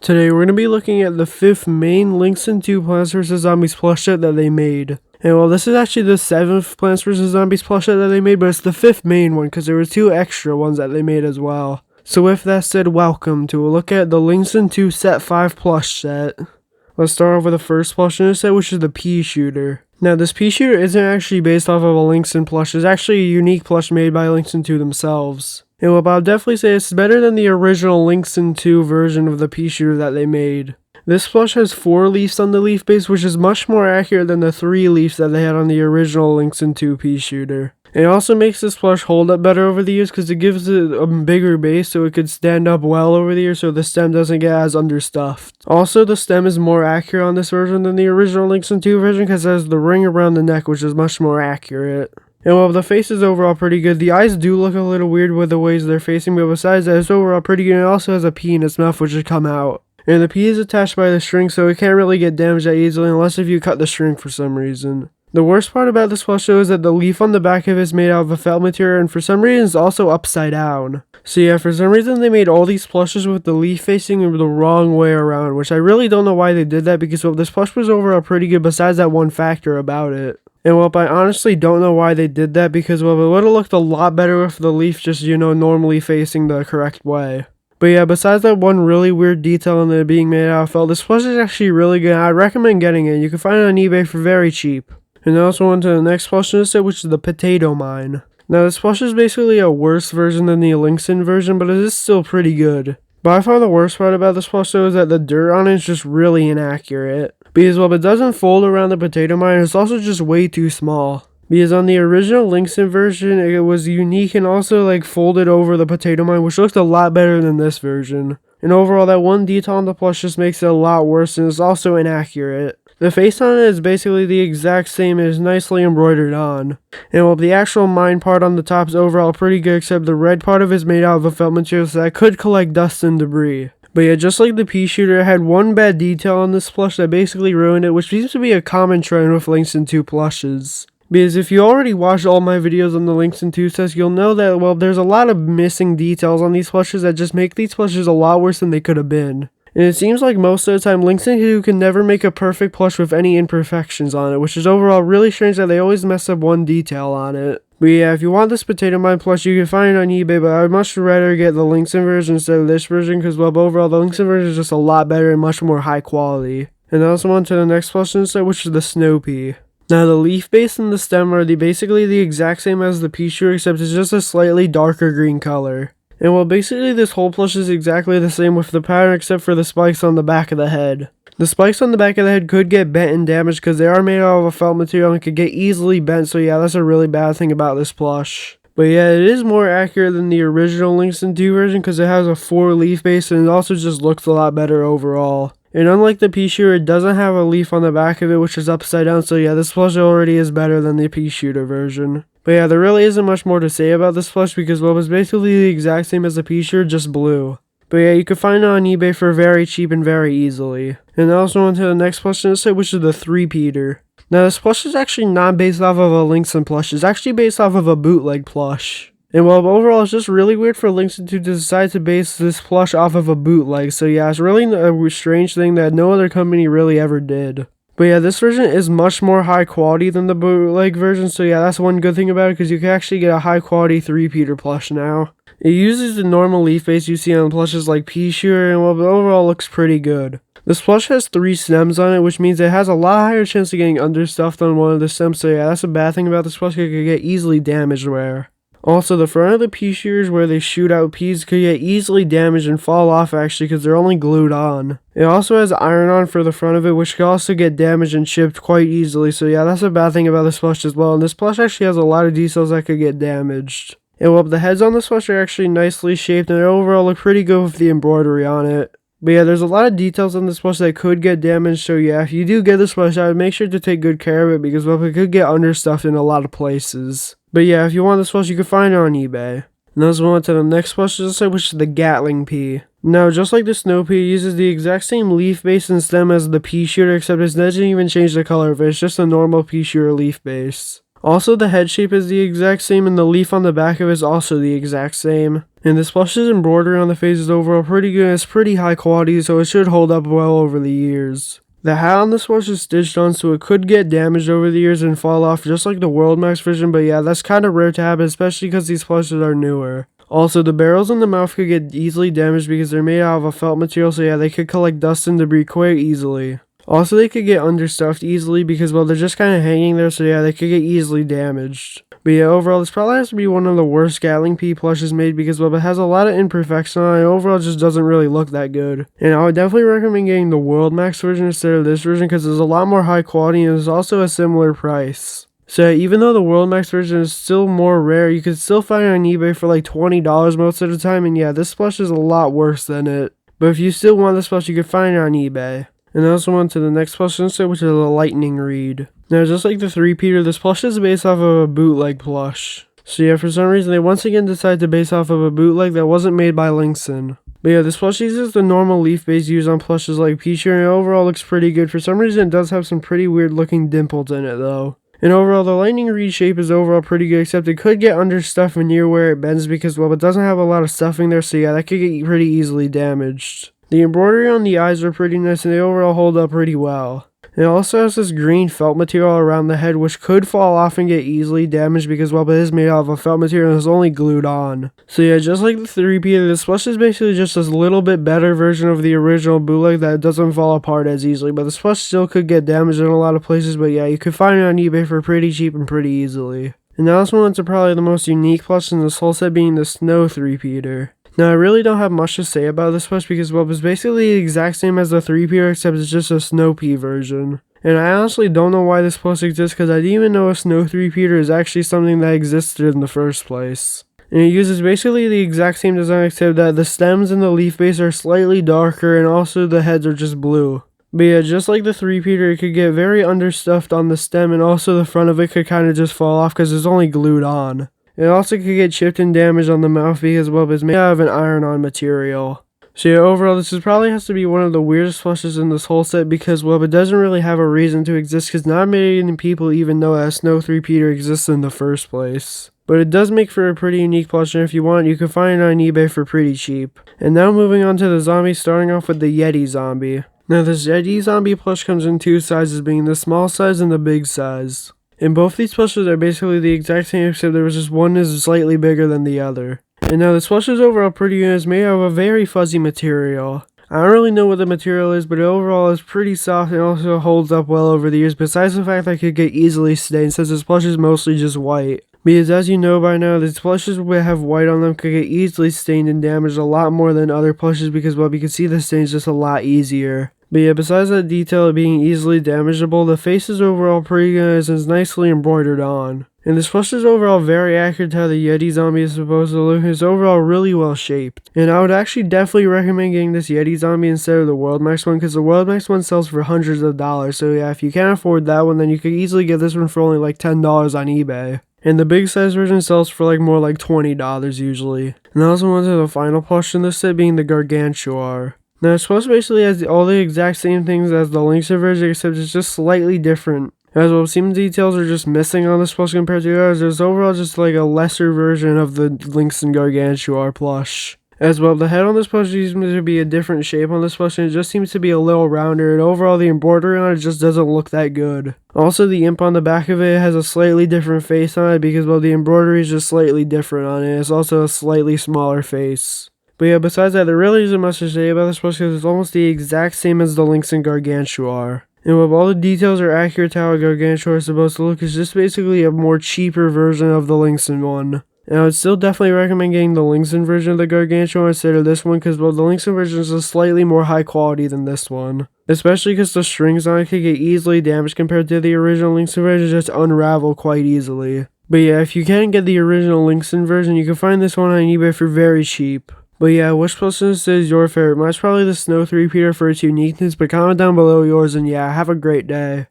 Today we're going to be looking at the 5th main Linxin 2 Plants vs. Zombies plush set that they made. And well, this is actually the 7th Plants vs. Zombies plush set that they made, but it's the 5th main one because there were 2 extra ones that they made as well. So with that said, welcome to a look at the Linxin 2 Set 5 plush set. Let's start off with the first plush in the set, which is the Peashooter. Now this Peashooter isn't actually based off of a Linxin plush, it's actually a unique plush made by Linxin 2 themselves. And well, I'll definitely say it's better than the original Linxin 2 version of the Peashooter that they made. This plush has 4 leaves on the leaf base, which is much more accurate than the 3 leaves that they had on the original Linxin 2 Peashooter. It also makes this plush hold up better over the years because it gives it a bigger base so it could stand up well over the years so the stem doesn't get as understuffed. Also, the stem is more accurate on this version than the original Linxin 2 version because it has the ring around the neck, which is much more accurate. And while the face is overall pretty good, the eyes do look a little weird with the ways they're facing, but besides that, it's overall pretty good. It also has a pea in its mouth which has come out. And the pea is attached by the string, so it can't really get damaged that easily unless if you cut the string for some reason. The worst part about this plush though is that the leaf on the back of it is made out of a felt material and for some reason it's also upside down. So yeah, for some reason they made all these plushes with the leaf facing the wrong way around, which I really don't know why they did that because well, this plush was overall pretty good besides that one factor about it. And well, I honestly don't know why they did that because well, it would have looked a lot better with the leaf just, normally facing the correct way. But yeah, besides that one really weird detail in it being made out of felt, this plush is actually really good. I'd recommend getting it. You can find it on eBay for very cheap. And also on to the next plush in the set, which is the Potato Mine. Now this plush is basically a worse version than the Linxin version, but it is still pretty good. But I found the worst part about this plush though is that the dirt on it is just really inaccurate. Because well, it doesn't fold around the potato mine, it's also just way too small. Because on the original Linxin version, it was unique and also folded over the potato mine, which looked a lot better than this version. And overall, that one detail on the plush just makes it a lot worse and it's also inaccurate. The face on it is basically the exact same and is nicely embroidered on. And while the actual mine part on the top is overall pretty good, except the red part of it is made out of a felt material so that could collect dust and debris. But yeah, just like the Peashooter, it had one bad detail on this plush that basically ruined it, which seems to be a common trend with Linxin 2 plushes. Because if you already watched all my videos on the Linxin 2 sets, you'll know that, well, there's a lot of missing details on these plushes that just make these plushes a lot worse than they could have been. And it seems like most of the time, Linxin 2 can never make a perfect plush with any imperfections on it, which is overall really strange that they always mess up one detail on it. But yeah, if you want this Potato Mine plush, you can find it on eBay, but I'd much rather get the Linxin version instead of this version, because well, overall, the Linxin version is just a lot better and much more high quality. And I also on to the next plush in the set, which is the Snow Pea. Now, the leaf base and the stem are basically the exact same as the Peashooter, except it's just a slightly darker green color. And well, basically this whole plush is exactly the same with the pattern except for the spikes on the back of the head. The spikes on the back of the head could get bent and damaged because they are made out of a felt material and could get easily bent, so yeah, that's a really bad thing about this plush. But yeah, it is more accurate than the original Linxin 2 version because it has a 4 leaf base and it also just looks a lot better overall. And unlike the Peashooter, it doesn't have a leaf on the back of it which is upside down, so yeah, this plush already is better than the Peashooter version. But yeah, there really isn't much more to say about this plush because well, it was basically the exact same as the Peashooter, just blue. But yeah, you can find it on eBay for very cheap and very easily. And also on to the next plush in the set, which is the 3-peater. Now this plush is actually not based off of a Linxin plush, it's actually based off of a bootleg plush. And well, overall, it's just really weird for Linxin 2 to decide to base this plush off of a bootleg, so yeah, it's really a strange thing that no other company really ever did. But yeah, this version is much more high quality than the bootleg version, so yeah, that's one good thing about it because you can actually get a high quality 3-peater plush now. It uses the normal leaf base you see on plushes like Peashooter, and well, overall looks pretty good. This plush has 3 stems on it, which means it has a lot higher chance of getting understuffed on one of the stems, so yeah, that's a bad thing about this plush, it could get easily damaged there. Also, the front of the Peashooters where they shoot out peas could get easily damaged and fall off actually because they're only glued on. It also has iron on for the front of it which could also get damaged and chipped quite easily, so yeah, that's a bad thing about this plush as well, and this plush actually has a lot of details that could get damaged. And well, the heads on this plush are actually nicely shaped and they overall look pretty good with the embroidery on it. But yeah, there's a lot of details on this plush that could get damaged, so yeah, if you do get this plush, I would make sure to take good care of it because well, it could get understuffed in a lot of places. But yeah, if you want this plush, you can find it on eBay. Now let's move on to the next plush, which is the Gatling Pete. Now, just like the Snow Pea, it uses the exact same leaf base and stem as the Peashooter, except it doesn't even change the color of it, it's just a normal Peashooter leaf base. Also, the head shape is the exact same, and the leaf on the back of it is also the exact same. And this plush's embroidery on the face is overall pretty good, and it's pretty high quality, so it should hold up well over the years. The hat on this plush is stitched on, so it could get damaged over the years and fall off just like the World Max version, but yeah, that's kind of rare to happen, especially because these plushes are newer. Also, the barrels in the mouth could get easily damaged because they're made out of a felt material, so yeah, they could collect dust and debris quite easily. Also, they could get understuffed easily because, well, they're just kind of hanging there, so yeah, they could get easily damaged. But yeah, overall, this probably has to be one of the worst Gatling Pete plushes made because, well, it has a lot of imperfections on it, and overall just doesn't really look that good. And I would definitely recommend getting the World Max version instead of this version because it's a lot more high quality and it's also a similar price. So even though the World Max version is still more rare, you could still find it on eBay for like $20 most of the time, and yeah, this plush is a lot worse than it. But if you still want this plush, you can find it on eBay. And I also went to the next plush instead, which is a lightning reed. Now, just like the 3-peater, this plush is based off of a bootleg plush. So yeah, for some reason, they once again decided to base off of a bootleg that wasn't made by Linxin. But yeah, this plush uses the normal leaf base used on plushes like Peashooter, and it overall looks pretty good. For some reason, it does have some pretty weird looking dimples in it though. And overall, the lightning reed shape is overall pretty good, except it could get under stuff near where it bends because, well, it doesn't have a lot of stuffing there, so yeah, that could get pretty easily damaged. The embroidery on the eyes are pretty nice, and they overall hold up pretty well. It also has this green felt material around the head, which could fall off and get easily damaged because, well, it is made out of a felt material and is only glued on. So yeah, just like the 3-peater, this plush is basically just a little bit better version of the original bootleg that doesn't fall apart as easily, but this plush still could get damaged in a lot of places, but yeah, you could find it on eBay for pretty cheap and pretty easily. And now let's move on to probably the most unique plush in this whole set, being the snow 3-peater. Now, I really don't have much to say about this plush because, well, it's basically the exact same as the 3-peater, except it's just a snow pea version. And I honestly don't know why this plush exists because I didn't even know a snow 3-peater is actually something that existed in the first place. And it uses basically the exact same design except that the stems and the leaf base are slightly darker and also the heads are just blue. But yeah, just like the 3-peater, it could get very understuffed on the stem, and also the front of it could kind of just fall off because it's only glued on. It also could get chipped and damaged on the mouth because, well, it's made out of an iron-on material. So yeah, overall, this probably has to be one of the weirdest plushes in this whole set because, well, it doesn't really have a reason to exist because not many people even know that a snow 3-peater exists in the first place. But it does make for a pretty unique plush, and if you want, you can find it on eBay for pretty cheap. And now moving on to the zombies, starting off with the Yeti Zombie. Now, this Yeti Zombie plush comes in two sizes, being the small size and the big size. And both these plushes are basically the exact same, except there was just one is slightly bigger than the other. And now this plush is overall pretty good. It's made out of a very fuzzy material. I don't really know what the material is, but it overall is pretty soft and also holds up well over the years, besides the fact that it could get easily stained since this plush is mostly just white. Because as you know by now, these plushes that have white on them could get easily stained and damaged a lot more than other plushes because, well, you can see the stains just a lot easier. But yeah, besides that detail of being easily damageable, the face is overall pretty good and is nicely embroidered on. And this plush is overall very accurate to how the Yeti Zombie is supposed to look. It's overall really well shaped. And I would actually definitely recommend getting this Yeti Zombie instead of the World Max one because the World Max one sells for hundreds of dollars. So yeah, if you can't afford that one, then you could easily get this one for only like $10 on eBay. And the big size version sells for like more like $20 usually. And I also went to the final plush in this set, being the Gargantuar. Now, this plush basically has all the exact same things as the Linxin version, except it's just slightly different. As well, some details are just missing on this plush compared to others. There's overall just like a lesser version of the Linxin Gargantuar plush. As well, the head on this plush seems to be a different shape on this plush, and it just seems to be a little rounder, and overall the embroidery on it just doesn't look that good. Also, the imp on the back of it has a slightly different face on it because, well, the embroidery is just slightly different on it. It's also a slightly smaller face. But yeah, besides that, there really isn't much to say about this plush because it's almost the exact same as the Linxin Gargantuar. And while all the details are accurate to how a Gargantuar is supposed to look, it's just basically a more cheaper version of the Linxin one. And I would still definitely recommend getting the Linxin version of the Gargantuar instead of this one because, well, the Linxin version is just slightly more high quality than this one. Especially because the strings on it could get easily damaged compared to the original Linxin version, just unravel quite easily. But yeah, if you can't get the original Linxin version, you can find this one on eBay for very cheap. But yeah, which plush is your favorite? Mine's probably the snow 3-peater for its uniqueness, but comment down below yours, and yeah, have a great day.